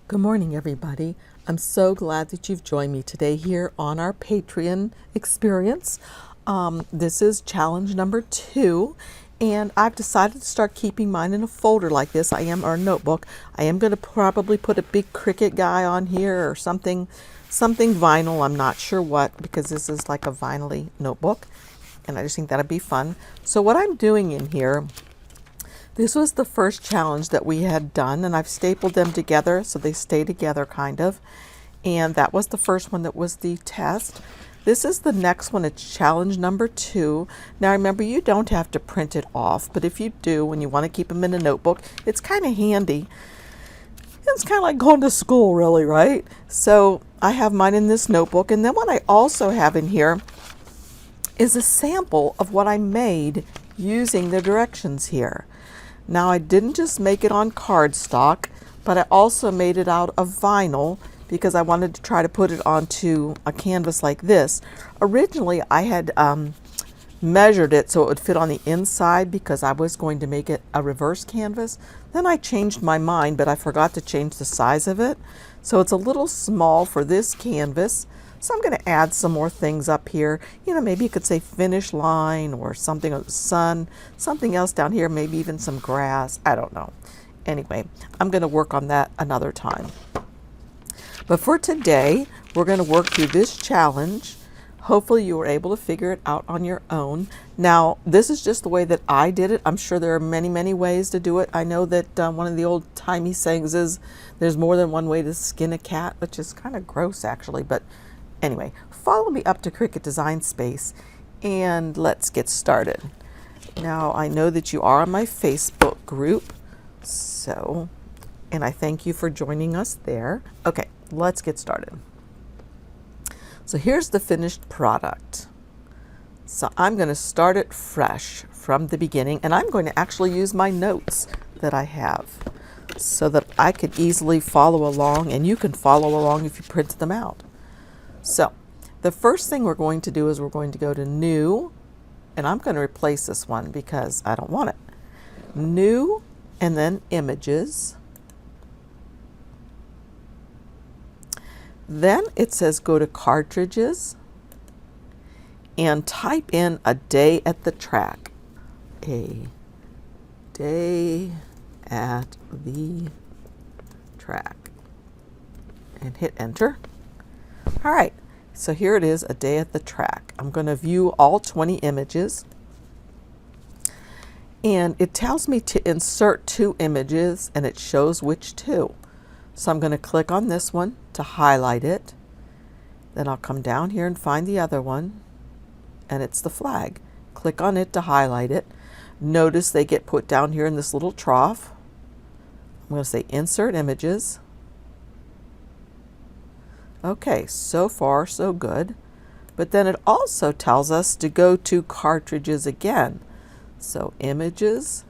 Good morning, everybody. I'm so glad that you've joined me today here on our Patreon experience. This is challenge number 2, and I've decided to start keeping mine in a folder like this. Or a notebook. I am going to probably put a big Cricut guy on here or something vinyl. I'm not sure what, because this is like a vinyl-y notebook, and I just think that'd be fun. So what I'm doing in here, this was the first challenge that we had done, and I've stapled them together so they stay together kind of. And that was the first one that was the test. This is the next one. It's challenge number 2. Now remember, you don't have to print it off, but if you do, when you want to keep them in a notebook, it's kind of handy. It's kind of like going to school, really, right? So I have mine in this notebook, and then what I also have in here is a sample of what I made using the directions here. Now I didn't just make it on cardstock, but I also made it out of vinyl because I wanted to try to put it onto a canvas like this. Originally I had measured it so it would fit on the inside because I was going to make it a reverse canvas. Then I changed my mind, but I forgot to change the size of it. So it's a little small for this canvas. So I'm going to add some more things up here. You know, maybe you could say finish line or something, sun, something else down here, maybe even some grass. I don't know. Anyway, I'm going to work on that another time. But for today, we're going to work through this challenge. Hopefully you were able to figure it out on your own. Now, this is just the way that I did it. I'm sure there are many, many ways to do it. I know that one of the old-timey sayings is there's more than one way to skin a cat, which is kind of gross actually, but anyway, follow me up to Cricut Design Space and let's get started. Now, I know that you are on my Facebook group, and I thank you for joining us there. Okay, let's get started. So here's the finished product. So I'm going to start it fresh from the beginning, and I'm going to actually use my notes that I have so that I could easily follow along, and you can follow along if you print them out. So the first thing we're going to do is we're going to go to New, and I'm going to replace this one because I don't want it. New, and then Images. Then it says go to Cartridges and type in a day at the track. A day at the track. And hit enter. All right, so here it is, a day at the track. I'm going to view all 20 images. And it tells me to insert 2 images, and it shows which 2. So I'm going to click on this one to highlight it. Then I'll come down here and find the other one, and it's the flag. Click on it to highlight it. Notice they get put down here in this little trough. I'm going to say Insert Images. Okay, so far so good. But then it also tells us to go to Cartridges again. So Images,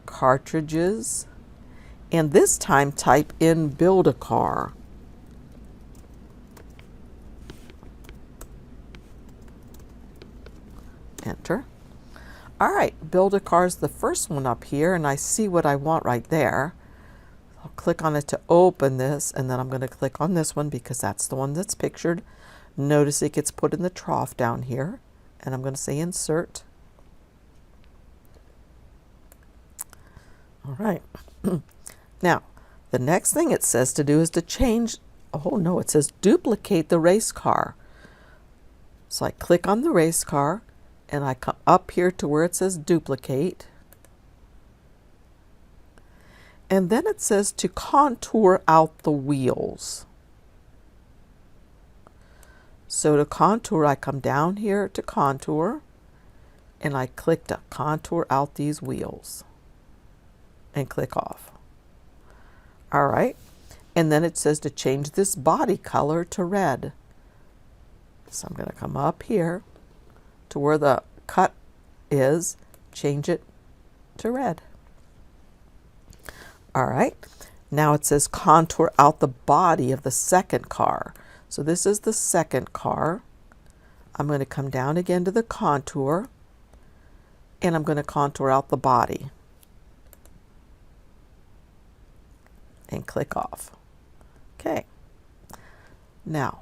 Cartridges, and this time type in Build a Car. Enter. All right, Build a Car is the first one up here, and I see what I want right there. I'll click on it to open this, and then I'm going to click on this one because that's the one that's pictured. Notice it gets put in the trough down here, and I'm going to say Insert. All right. Now, the next thing it says to do is to change, oh no, it says duplicate the race car. So I click on the race car, and I come up here to where it says duplicate. And then it says to contour out the wheels. So to contour, I come down here to contour, and I click to contour out these wheels and click off. All right, and then it says to change this body color to red. So I'm going to come up here to where the cut is, change it to red. All right, now it says contour out the body of the second car. So this is the second car. I'm going to come down again to the contour, and I'm going to contour out the body. And click off. Okay. Now,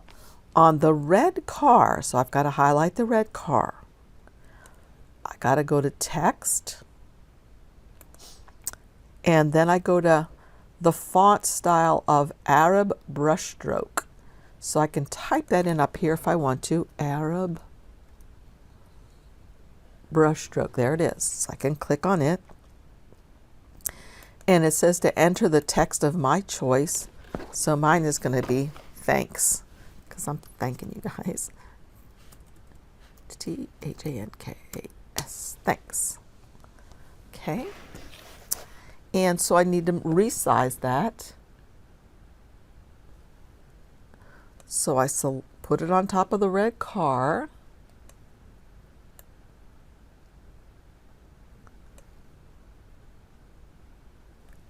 on the red car, so I've got to highlight the red car. I got to go to text, and then I go to the font style of Arab brushstroke. So I can type that in up here if I want to, Arab brushstroke. There it is. So I can click on it. And it says to enter the text of my choice. So mine is going to be thanks, because I'm thanking you guys. THANKS, thanks. Okay. And so I need to resize that. So I put it on top of the red car.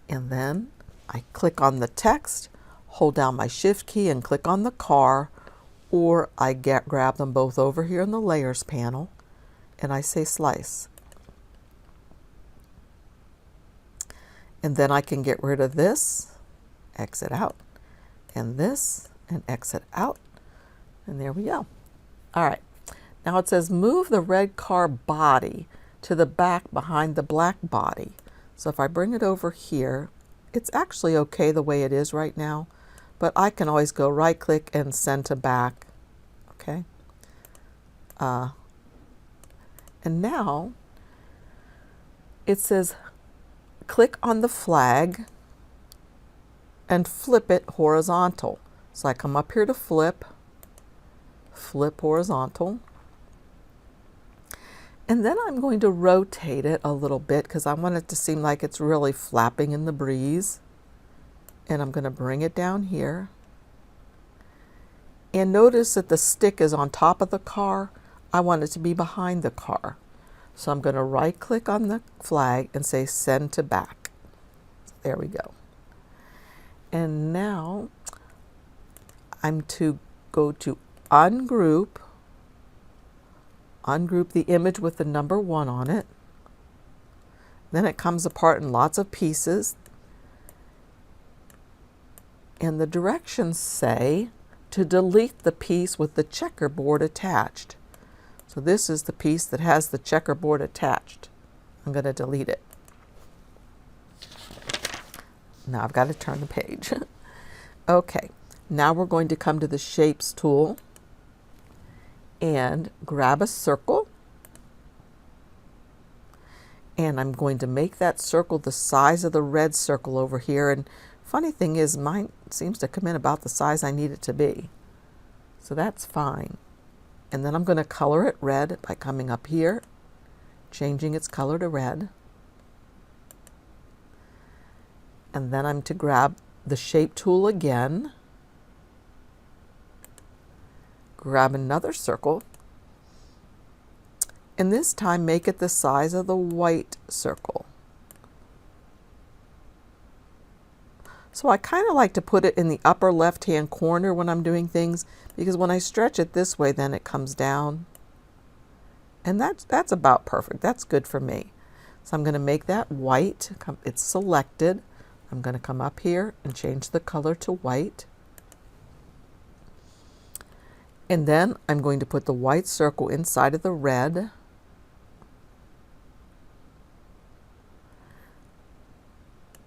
And then I click on the text, hold down my shift key and click on the car, or I grab them both over here in the layers panel and I say slice. And then I can get rid of this, exit out, and this, and exit out. And there we go. All right. Now it says move the red car body to the back behind the black body. So if I bring it over here, it's actually okay the way it is right now, but I can always go right click and send to back. Okay. And now it says click on the flag and flip it horizontal. So I come up here to flip horizontal. And then I'm going to rotate it a little bit because I want it to seem like it's really flapping in the breeze. And I'm going to bring it down here. And notice that the stick is on top of the car. I want it to be behind the car. So I'm going to right click on the flag and say send to back. There we go. And now I'm to go to ungroup the image with the number 1 on it. Then it comes apart in lots of pieces. And the directions say to delete the piece with the checkerboard attached. So this is the piece that has the checkerboard attached. I'm going to delete it. Now I've got to turn the page. Okay, now we're going to come to the Shapes tool and grab a circle. And I'm going to make that circle the size of the red circle over here. And funny thing is, mine seems to come in about the size I need it to be. So that's fine. And then I'm going to color it red by coming up here, changing its color to red. And then I'm to grab the Shape tool again, grab another circle, and this time make it the size of the white circle. So I kind of like to put it in the upper left-hand corner when I'm doing things, because when I stretch it this way, then it comes down. And that's about perfect. That's good for me. So I'm going to make that white. It's selected. I'm going to come up here and change the color to white. And then I'm going to put the white circle inside of the red.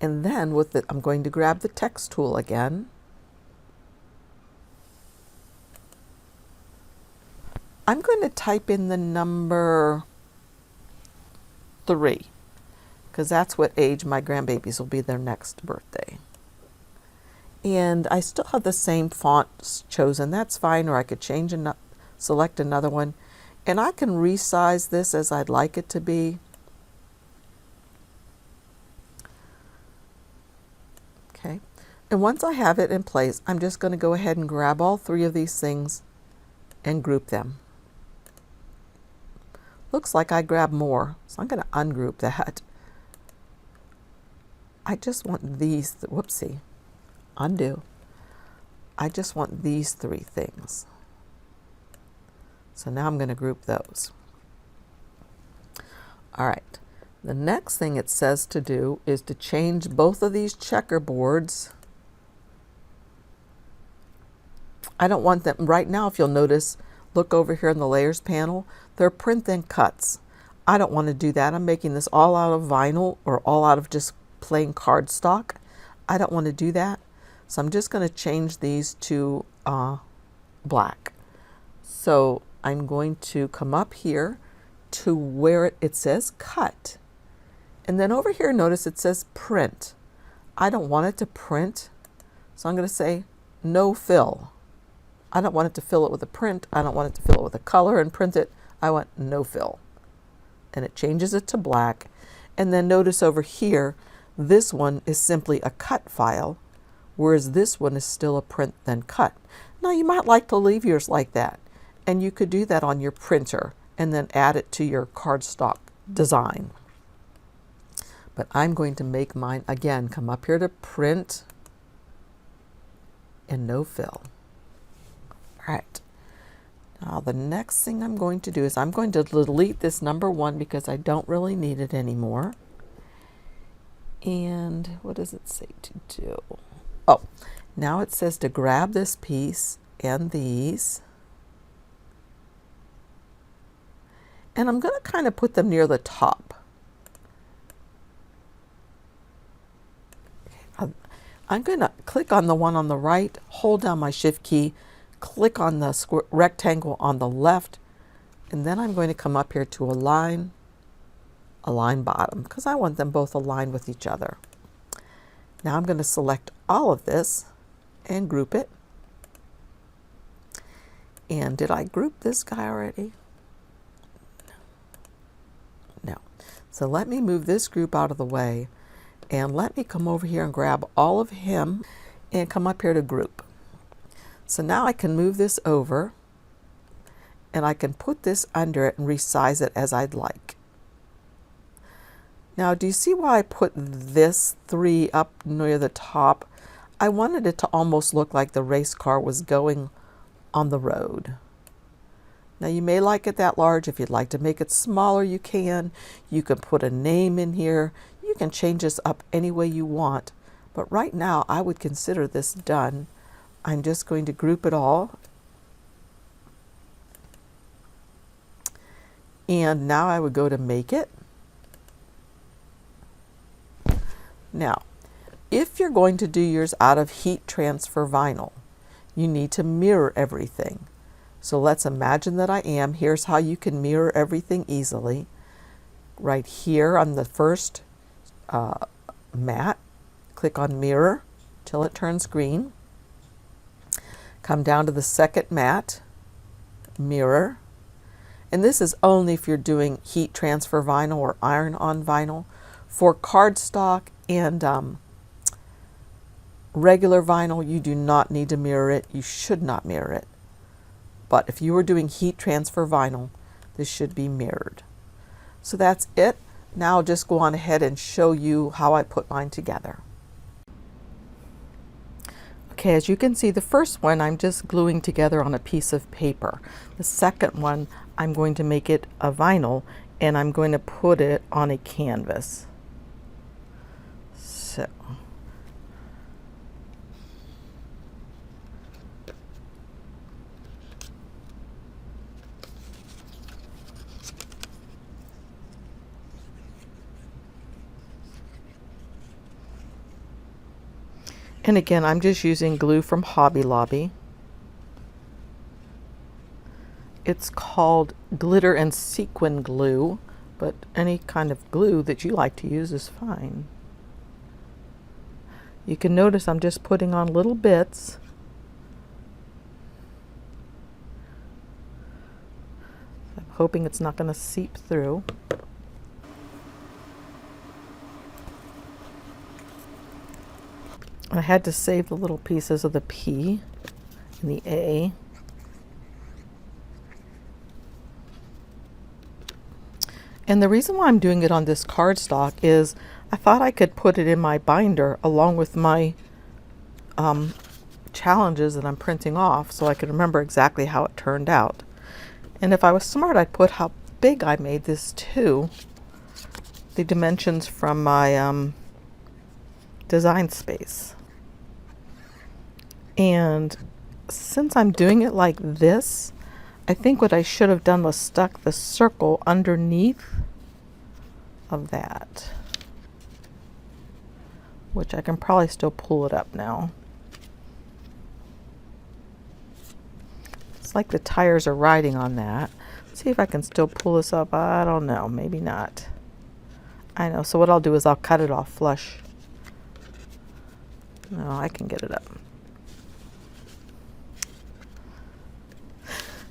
And then with it, I'm going to grab the text tool again. I'm going to type in the number 3, because that's what age my grandbabies will be their next birthday. And I still have the same font chosen. That's fine, or I could change and select another one. And I can resize this as I'd like it to be. Okay. And once I have it in place, I'm just going to go ahead and grab all 3 of these things and group them. Looks like I grabbed more, so I'm going to ungroup that. I just want these, whoopsie, undo. I just want these 3 things. So now I'm going to group those. All right. The next thing it says to do is to change both of these checkerboards I don't want them right now. If you'll notice, look over here in the layers panel, they're print then cuts. I don't want to do that. I'm making this all out of vinyl or all out of just plain cardstock. I don't want to do that. So I'm just going to change these to black. So I'm going to come up here to where it says cut. And then over here, notice it says print. I don't want it to print. So I'm going to say no fill. I don't want it to fill it with a print. I don't want it to fill it with a color and print it. I want no fill. And it changes it to black. And then notice over here, this one is simply a cut file, whereas this one is still a print then cut. Now you might like to leave yours like that, and you could do that on your printer and then add it to your cardstock design. But I'm going to make mine again, come up here to print and no fill. All right. Now the next thing I'm going to do is I'm going to delete this number 1 because I don't really need it anymore. And what does it say to do? Oh, now it says to grab this piece and these. And I'm going to kind of put them near the top. I'm going to click on the one on the right, hold down my shift key, click on the square rectangle on the left, and then I'm going to come up here to align bottom because I want them both aligned with each other. Now I'm going to select all of this and group it. And did I group this guy already? No. So let me move this group out of the way and let me come over here and grab all of him and come up here to group. So now I can move this over and I can put this under it and resize it as I'd like. Now, do you see why I put this 3 up near the top? I wanted it to almost look like the race car was going on the road. Now, you may like it that large. If you'd like to make it smaller, you can. You can put a name in here. You can change this up any way you want. But right now, I would consider this done. I'm just going to group it all. And now I would go to make it. Now, if you're going to do yours out of heat transfer vinyl, you need to mirror everything. So let's imagine that I am. Here's how you can mirror everything easily. Right here on the first mat, click on mirror till it turns green. Come down to the second mat, mirror. And this is only if you're doing heat transfer vinyl or iron-on vinyl. For cardstock and regular vinyl, you do not need to mirror it. You should not mirror it. But if you were doing heat transfer vinyl, this should be mirrored. So that's it. Now I'll just go on ahead and show you how I put mine together. Okay, as you can see, the first one I'm just gluing together on a piece of paper. The second one, I'm going to make it a vinyl and I'm going to put it on a canvas. So, and again, I'm just using glue from Hobby Lobby. It's called glitter and sequin glue, but any kind of glue that you like to use is fine. You can notice I'm just putting on little bits. I'm hoping it's not going to seep through. I had to save the little pieces of the P and the A. And the reason why I'm doing it on this cardstock is I thought I could put it in my binder along with my challenges that I'm printing off so I could remember exactly how it turned out. And if I was smart, I'd put how big I made this too. The dimensions from my design space. And since I'm doing it like this, I think what I should have done was stuck the circle underneath of that, which I can probably still pull it up now. It's like the tires are riding on that. Let's see if I can still pull this up. I don't know, maybe not. I know, so what I'll do is I'll cut it off flush. No, I can get it up.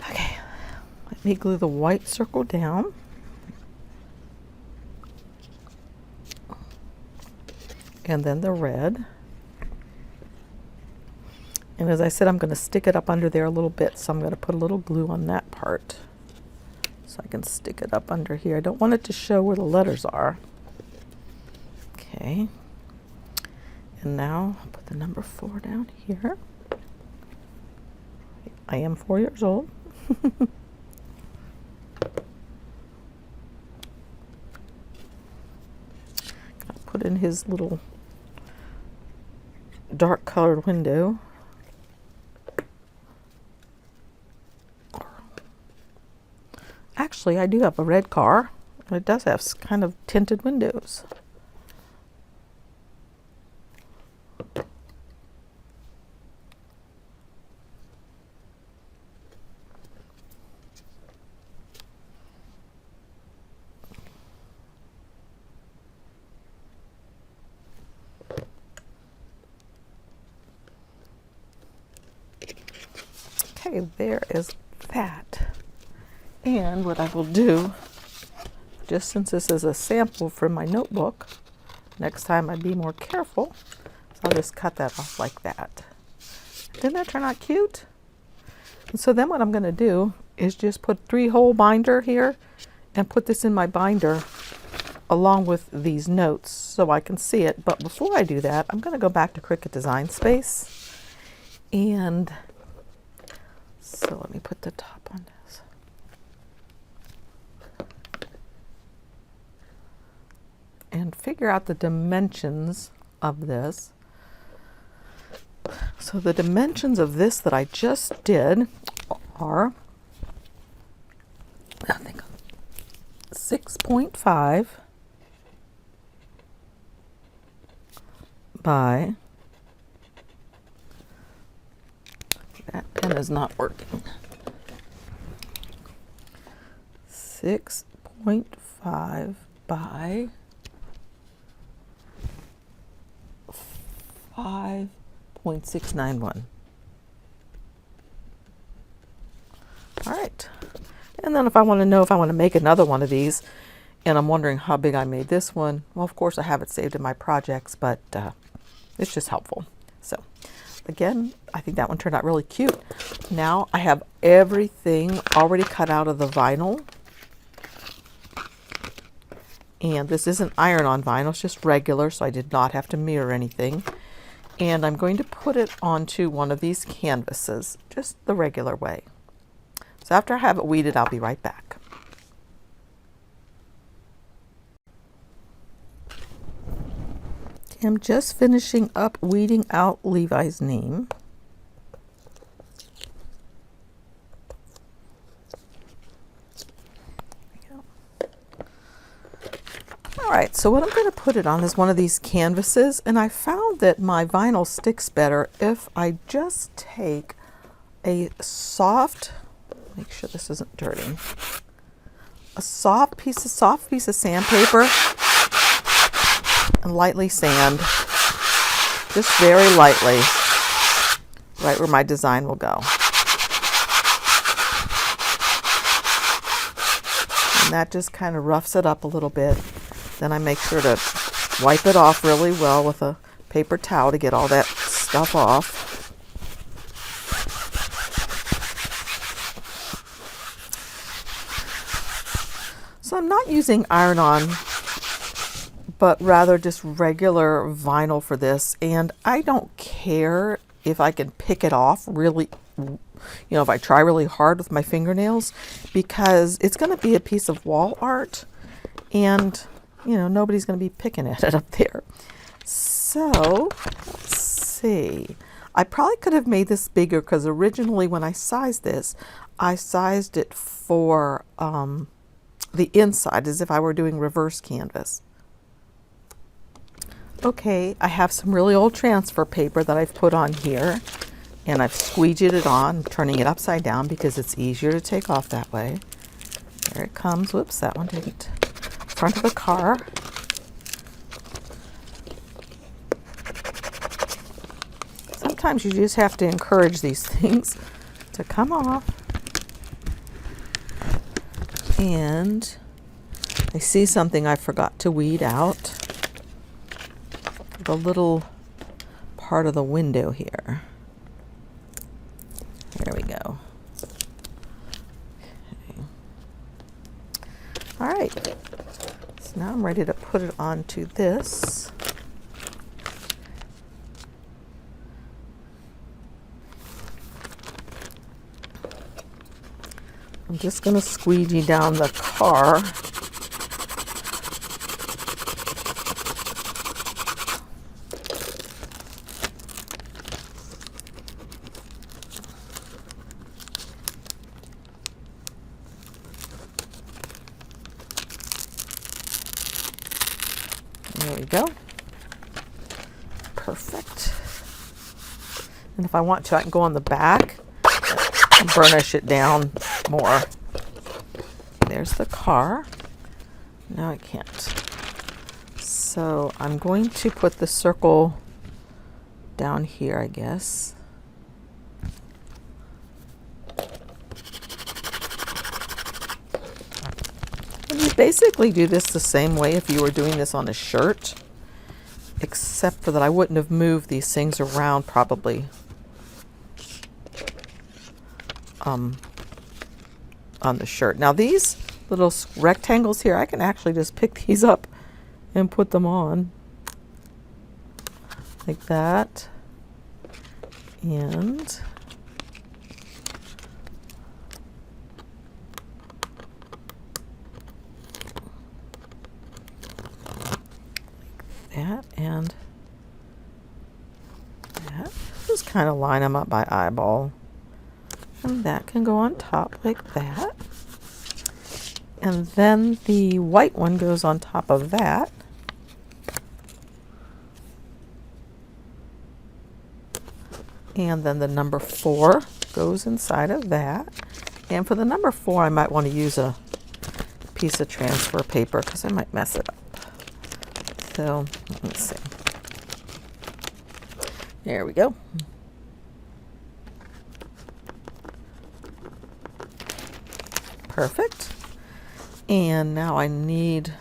Okay, let me glue the white circle down. And then the red. And as I said, I'm going to stick it up under there a little bit, so I'm going to put a little glue on that part so I can stick it up under here. I don't want it to show where the letters are. Okay. And now I'll put the number 4 down here. I am 4 years old. Gotta put in his little dark colored window. Actually, I do have a red car. It does have kind of tinted windows. Okay, there is that. And what I will do, just since this is a sample from my notebook, next time I'd be more careful, so I'll just cut that off like that. Didn't that turn out cute? And so then what I'm going to do is just put 3-hole binder here and put this in my binder along with these notes so I can see it. But before I do that, I'm going to go back to Cricut Design Space. And so let me put the top on this. And figure out the dimensions of this. So the dimensions of this that I just did are, I think, 6.5 by, that pen is not working, 6.5 by 5.691. All right. And then if I want to know if I want to make another one of these, and I'm wondering how big I made this one, well, of course I have it saved in my projects, but it's just helpful. So again, I think that one turned out really cute. Now I have everything already cut out of the vinyl. And this isn't iron-on vinyl, it's just regular, so I did not have to mirror anything. And I'm going to put it onto one of these canvases, just the regular way. So after I have it weeded, I'll be right back. I'm just finishing up weeding out Levi's name. Alright, so what I'm going to put it on is one of these canvases, and I found that my vinyl sticks better if I just take a soft, make sure this isn't dirty, a soft piece of sandpaper and lightly sand, just very lightly, right where my design will go. And that just kind of roughs it up a little bit. Then I make sure to wipe it off really well with a paper towel to get all that stuff off. So I'm not using iron-on, but rather just regular vinyl for this. And I don't care if I can pick it off really, if I try really hard with my fingernails, because it's going to be a piece of wall art, and nobody's going to be picking at it up there. So let's see. I probably could have made this bigger because originally when I sized this, I sized it for the inside as if I were doing reverse canvas. Okay, I have some really old transfer paper that I've put on here, and I've squeegeed it on, turning it upside down because it's easier to take off that way. There it comes. Whoops, that one didn't. Front of the car. Sometimes you just have to encourage these things to come off. And I see something I forgot to weed out. The little part of the window here. There we go. Okay. All right. So now I'm ready to put it onto this. I'm just going to squeegee down the car. There we go. Perfect. And if I want to, I can go on the back and burnish it down more. There's the car. Now I can't. So I'm going to put the circle down here, I guess. And you basically do this the same way if you were doing this on a shirt, except for that I wouldn't have moved these things around probably on the shirt. Now these little rectangles here, I can actually just pick these up and put them on like that. And that and that. Just kind of line them up by eyeball. And that can go on top like that. And then the white one goes on top of that. And then the number 4 goes inside of that. And for the number 4, I might want to use a piece of transfer paper because I might mess it up. So let's see. There we go. Perfect. And now I need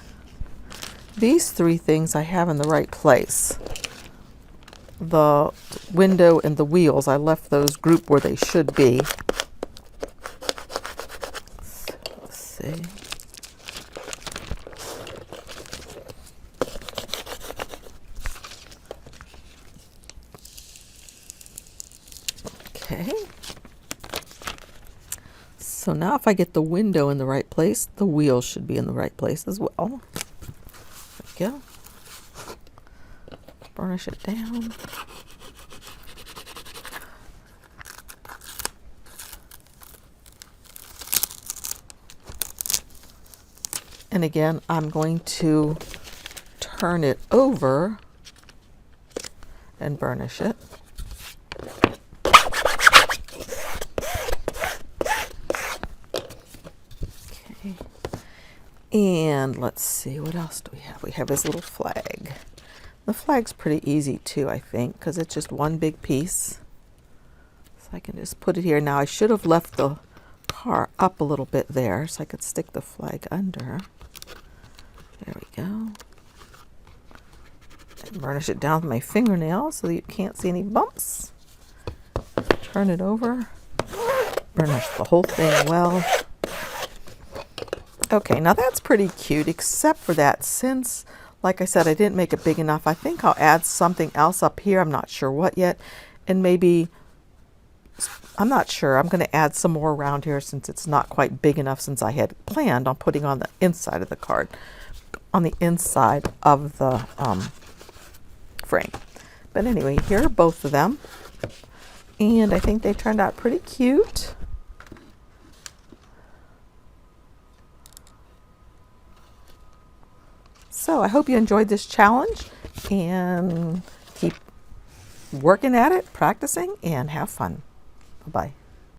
these 3 things I have in the right place. The window and the wheels, I left those grouped where they should be. So let's see. Okay. So now if I get the window in the right place, the wheels should be in the right place as well. There we go. Burnish it down. And again, I'm going to turn it over and burnish it. Okay. And let's see, what else do we have? We have this little flag. The flag's pretty easy too, I think, because it's just one big piece. So I can just put it here. Now I should have left the car up a little bit there so I could stick the flag under. There we go. And burnish it down with my fingernail so that you can't see any bumps. Turn it over. Burnish the whole thing well. Okay, now that's pretty cute, except for that, since like I said, I didn't make it big enough. I think I'll add something else up here. I'm not sure what yet. And maybe, I'm not sure. I'm going to add some more around here since it's not quite big enough, since I had planned on putting on the inside of the card, on the inside of the frame. But anyway, here are both of them. And I think they turned out pretty cute. So I hope you enjoyed this challenge, and keep working at it, practicing, and have fun. Bye-bye.